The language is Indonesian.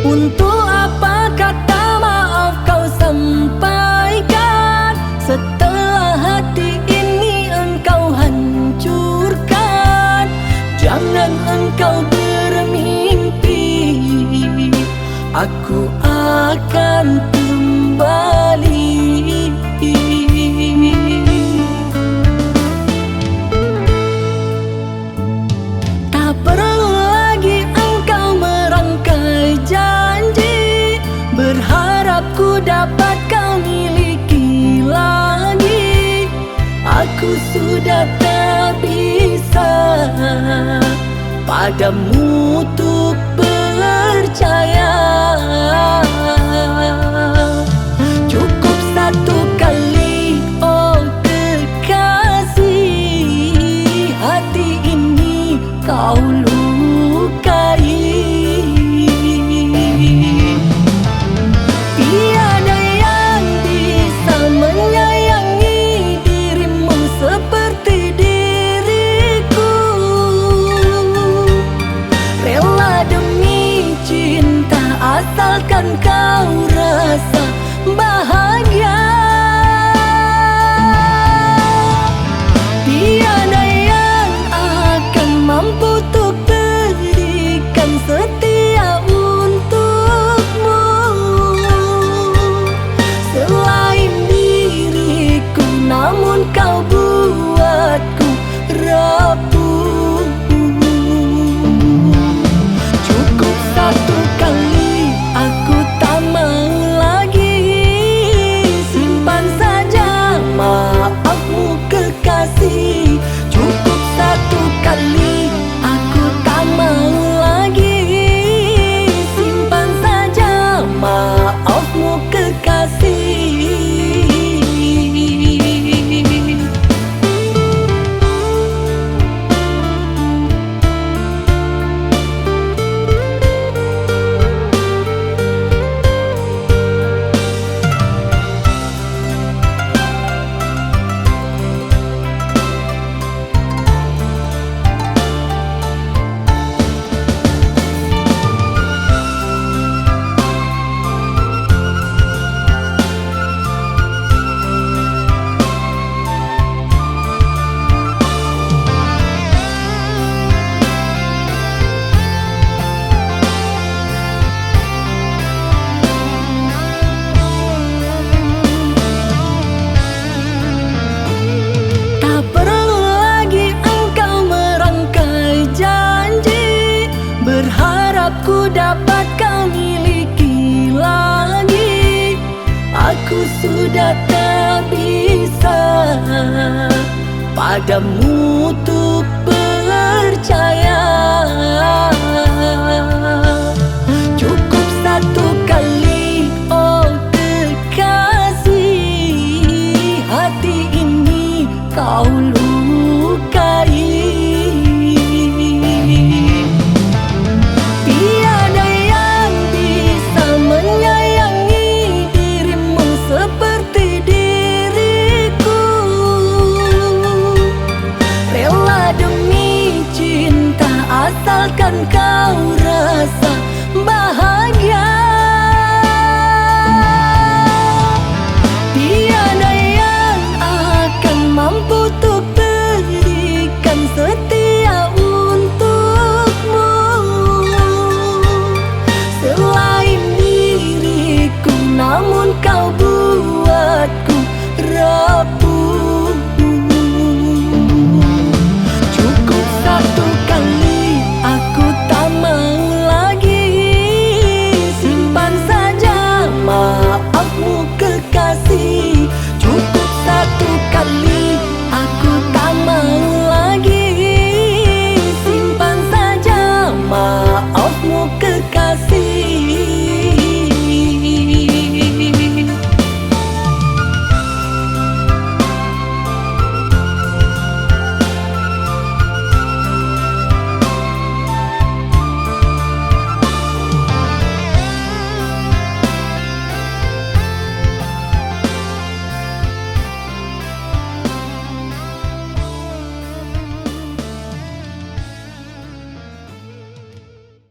Untuk apa kata maaf kau sampaikan, setelah hati ini engkau hancurkan? Jangan engkau bermimpi aku akan kembali. Tak perlu lagi engkau merangkai janji, berharap ku dapat kau miliki lagi. Aku sudah tak bisa padamu untuk percaya. Cukup satu kali, oh kekasih, hati ini kau lukai. Tiada yang bisa menyayangi dirimu seperti diriku. Rela demi cinta asalkan kau rasa bahagia. Tiada yang akan mampu untuk berikan setia untukmu selain diriku, namun kau buatku rapuh. Cukup satu kali, aku tak mau lagi. Simpan saja maafmu kekasih. Cukup satu kali, aku tak mau lagi. Simpan saja maafmu kekasih. Berharap ku dapat kau miliki lagi. Aku sudah tak bisa padamu untuk percaya.